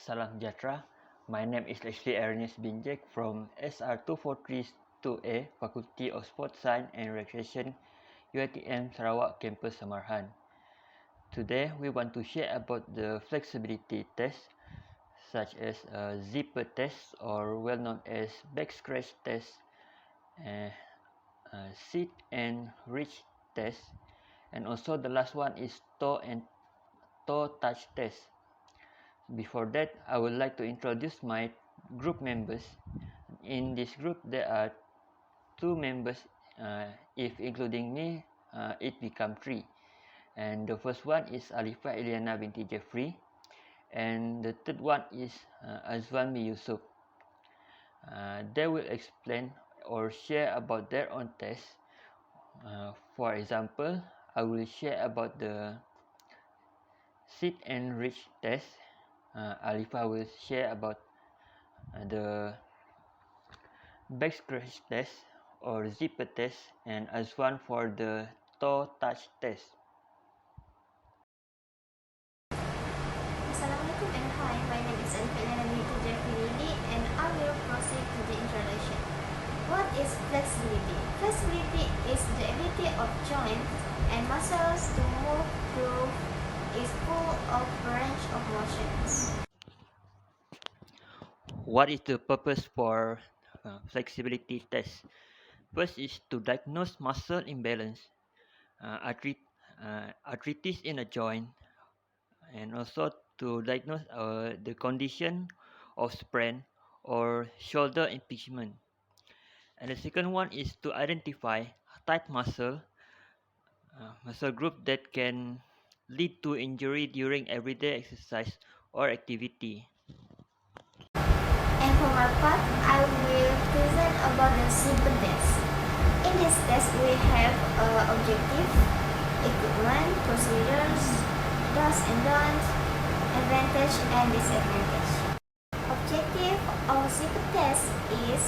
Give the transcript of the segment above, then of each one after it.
Salam Jatra. My name is Leslie Ernest Binjek from SR243-2A, Faculty of Sports Science and Recreation, Uitm Sarawak Campus Samarhan. Today, we want to share about the flexibility test, such as zipper test, or well known as back scratch test, sit and reach test, and also the last one is toe touch test. Before that, I would like to introduce my group members. In this group, there are 2 members. If including me, it becomes 3. And the first one is Alifa Eliana binti Jeffrey, and the third one is Azwan Mi Yusuf. They will explain or share about their own test. For example, I will share about the sit and reach test. Alifa will share about the back scratch test or zipper test, and Azwan for the toe touch test. Assalamualaikum and hi, my name is Alifa binti Jeffrey and I will proceed to the introduction. What is flexibility? Flexibility is the ability of joints and muscles to move through its full of range of motions. What is the purpose for flexibility test? First is to diagnose muscle imbalance, arthritis in a joint, and also to diagnose the condition of sprain or shoulder impingement. And the second one is to identify tight muscle group that can lead to injury during everyday exercise or activity. And for my part, I will present about the zipper test. In this test, we have objective, equipment, procedures, do's and don'ts, advantage and disadvantage. Objective of zipper test is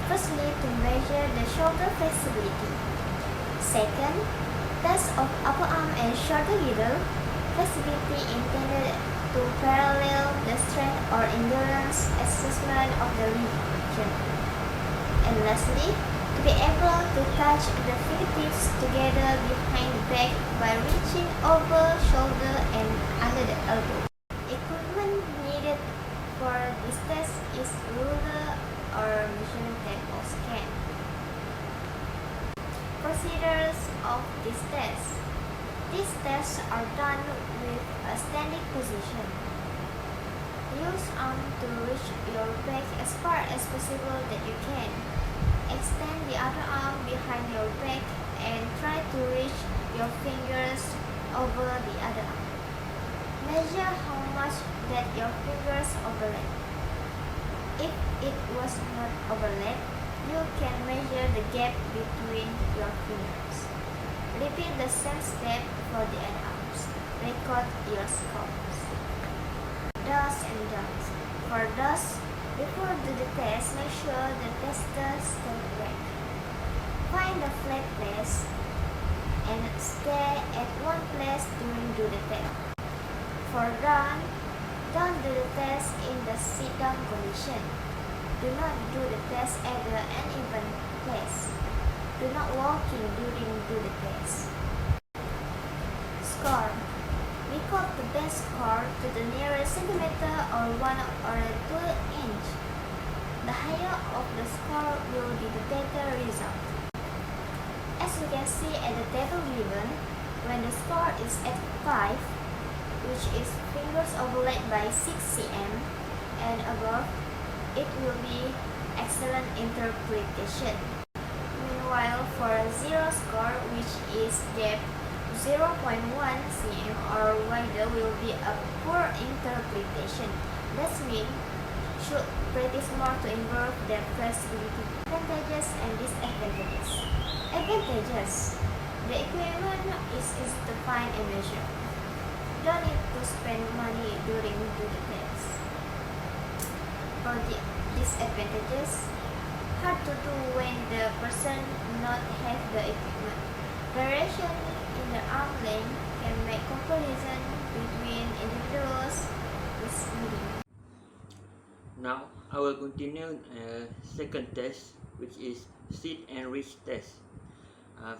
firstly to measure the shoulder flexibility. Second, test of upper arm and shoulder girdle flexibility intended to parallel the strength or endurance assessment of the region. And lastly, to be able to touch the fingertips together behind the back by reaching over shoulder and under the elbow. Equipment needed for this test is ruler or measuring tape or scan. Procedures of this test. These tests are done with a standing position. Use arm to reach your back as far as possible that you can. Extend the other arm behind your back and try to reach your fingers over the other arm. Measure how much that your fingers overlap. If it was not overlap, you can measure the gap between your fingers. Repeat the same step for the other arms. Record your scores. Do's and don'ts. For do's, before do the test, make sure the tester stays back. Find a flat place and stay at one place during do the test. For don't do the test in the sit-down condition. Do not do the test at an uneven place. Do not walking during do the test. Score. Record the best score to the nearest centimeter or 1 or 2 inch. The higher of the score will be the better result. As you can see at the table given, when the score is at 5, which is fingers overlapped by 6 cm and above, it will be excellent interpretation. Meanwhile, for a 0 score, which is depth 0.1 cm or wider, will be a poor interpretation. That means should practice more to improve their flexibility. Advantages and disadvantages. Advantages. The equipment is easy to find and measure. Don't need to spend money during the test. For the disadvantages, hard to do when the person not have the equipment. Variation in the arm length can make comparison between individuals misleading. Now I will continue second test, which is sit and reach test.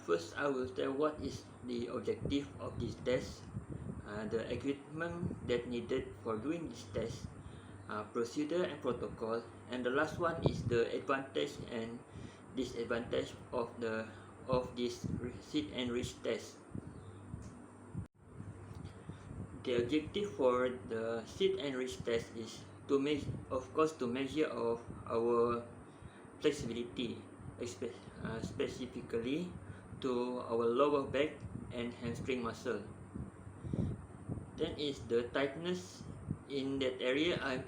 First, I will tell what is the objective of this test, the equipment that needed for doing this test, procedure and protocol, and the last one is the advantage and disadvantage of this sit and reach test. The objective for the sit and reach test is to measure of our flexibility, specifically to our lower back and hamstring muscle. Then is the tightness in that area. I'm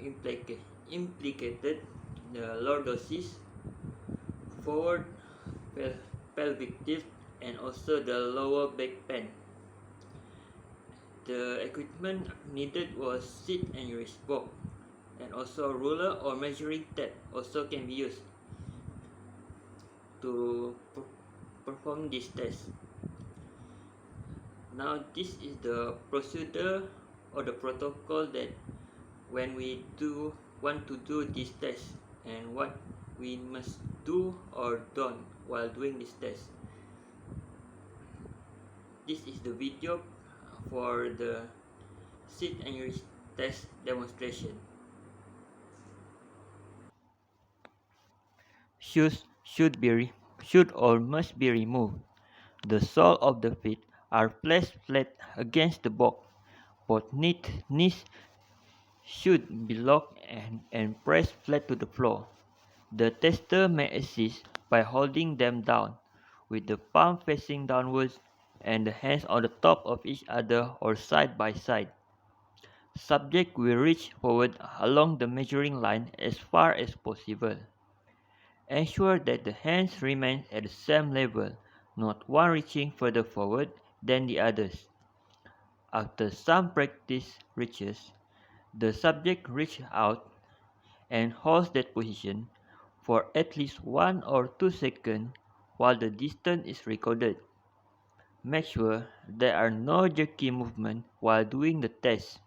implicated the lordosis, forward pelvic tilt, and also the lower back bend. The equipment needed was sit and reach box, and also ruler or measuring tape also can be used to perform this test. Now this is the procedure or the protocol that when we want to do this test, and what we must do or don't while doing this test. This is the video for the sit and reach test demonstration. Shoes should or must be removed. The sole of the feet are placed flat against the box. Both knees should be locked and pressed flat to the floor. The tester may assist by holding them down, with the palm facing downwards and the hands on the top of each other or side by side. Subject will reach forward along the measuring line as far as possible. Ensure that the hands remain at the same level, not one reaching further forward than the others. After some practice reaches, the subject reaches out and holds that position for at least 1 or 2 seconds while the distance is recorded. Make sure there are no jerky movements while doing the test.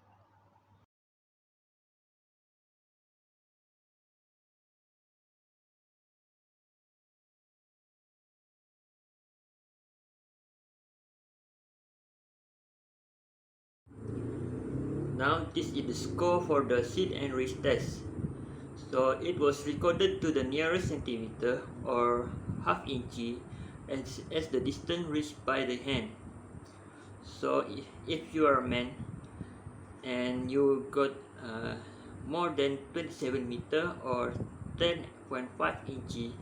Now this is the score for the sit and reach test. So it was recorded to the nearest centimeter or half inch as the distance reached by the hand. So if you are a man and you got more than 27 meter or 10.5 inch,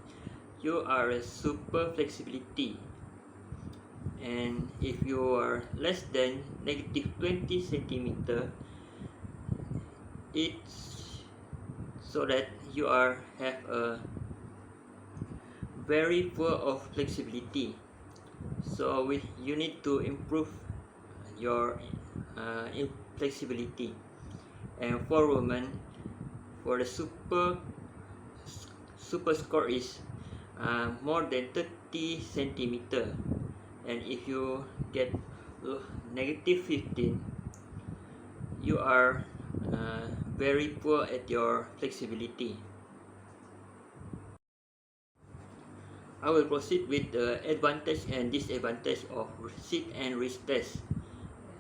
you are a super flexibility. And if you are less than negative 20 centimeter, it's so that you have a very poor of flexibility. So you need to improve your flexibility. And for women, for the super score is more than 30 centimeter, and if you get negative 15, you are very poor at your flexibility. I will proceed with the advantage and disadvantage of sit and reach test.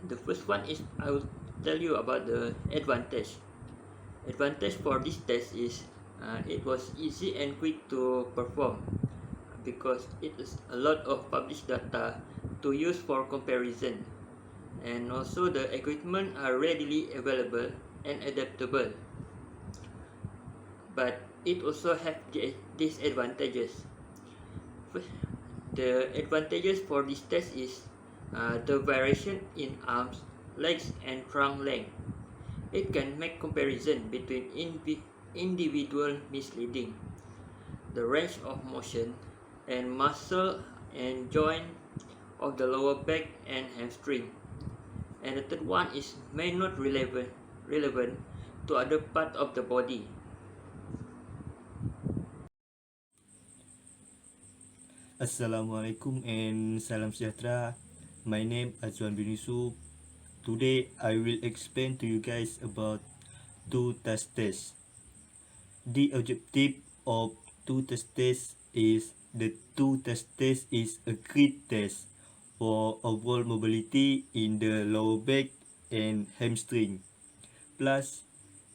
The first one is I will tell you about the advantage. Advantage for this test is it was easy and quick to perform because it is a lot of published data to use for comparison, and also the equipment are readily available and adaptable. But it also have disadvantages. The advantages for this test is the variation in arms, legs and trunk length. It can make comparison between individual misleading. The range of motion and muscle and joint of the lower back and hamstring. And the third one is may not relevant to other part of the body. Assalamualaikum and salam sejahtera. My name Azwan bin Yusuf. Today I will explain to you guys about two test tests. The objective of two-test test is the two-test test is a great test for overall mobility in the lower back and hamstring. Plus,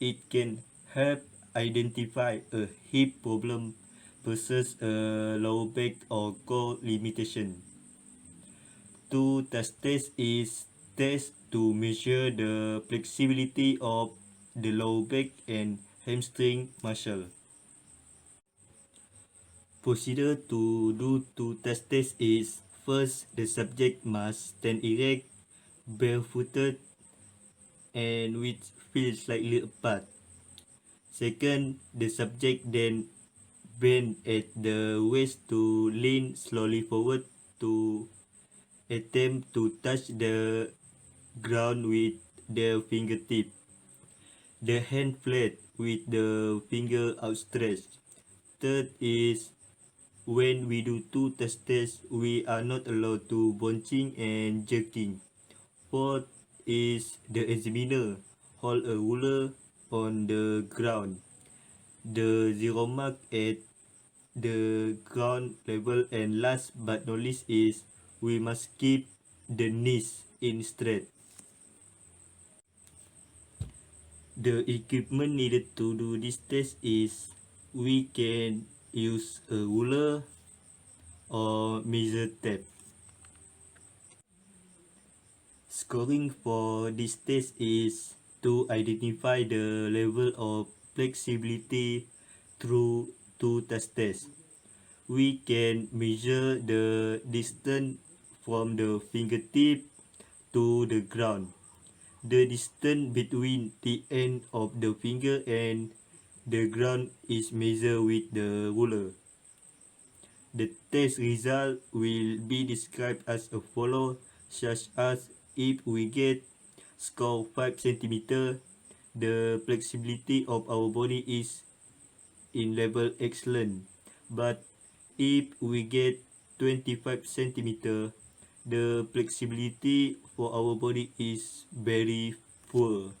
it can help identify a hip problem versus a lower back or core limitation. Two-test test is test to measure the flexibility of the lower back and hamstring muscle. Procedure to do two-test test is first the subject must stand erect, barefooted, and with feet slightly apart. Second, the subject then bend at the waist to lean slowly forward to attempt to touch the ground with their fingertip. The hand flat with the finger outstretched. Third is when we do two-test test, we are not allowed to bunching and jerking. Fourth is the examiner hold a ruler on the ground. The zero mark at the ground level, and last but not least is we must keep the knees in straight. The equipment needed to do this test is we can use a ruler or measure tape. Scoring for this test is to identify the level of flexibility through two-test test. We can measure the distance from the fingertip to the ground. The distance between the end of the finger and the ground is measured with the ruler. The test result will be described as a follow, such as if we get score 5 cm, the flexibility of our body is in level excellent. But if we get 25 cm, the flexibility for our body is very poor.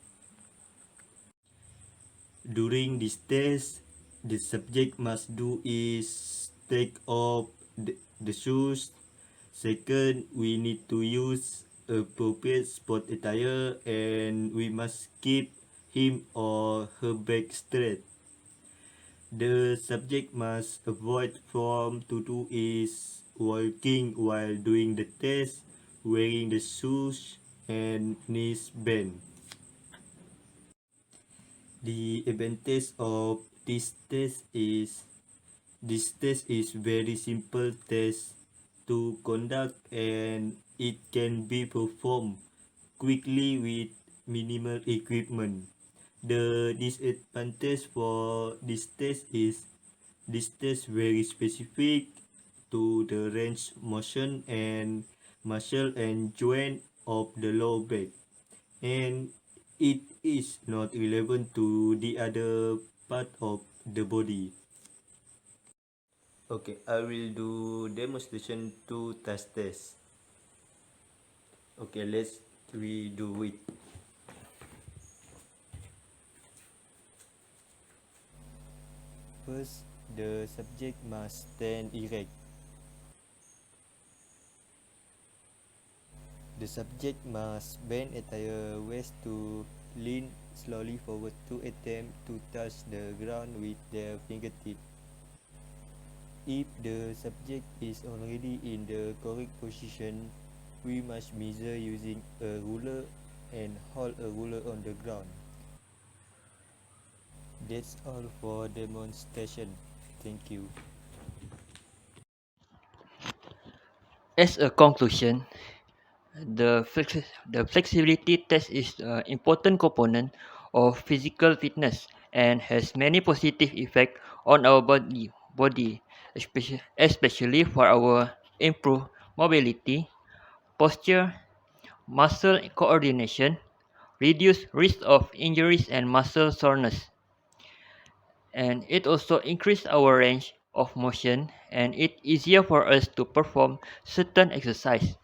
During this test, the subject must do is take off the shoes. Second, we need to use appropriate sport attire, and we must keep him or her back straight. The subject must avoid from to do is walking while doing the test, wearing the shoes, and knees bent. The advantage of this test is very simple test to conduct, and it can be performed quickly with minimal equipment. The disadvantage for this test is this test very specific to the range motion and muscle and joint of the lower back, and it is not relevant to the other part of the body. Okay, I will do demonstration to test. Okay, let's redo it. First, the subject must stand erect. The subject must bend at their waist to lean slowly forward to attempt to touch the ground with their fingertip. If the subject is already in the correct position, we must measure using a ruler and hold a ruler on the ground. That's all for demonstration. Thank you. As a conclusion, the flexibility test is an important component of physical fitness and has many positive effects on our body, especially for our improved mobility, posture, muscle coordination, reduced risk of injuries and muscle soreness. And it also increases our range of motion and it's easier for us to perform certain exercise.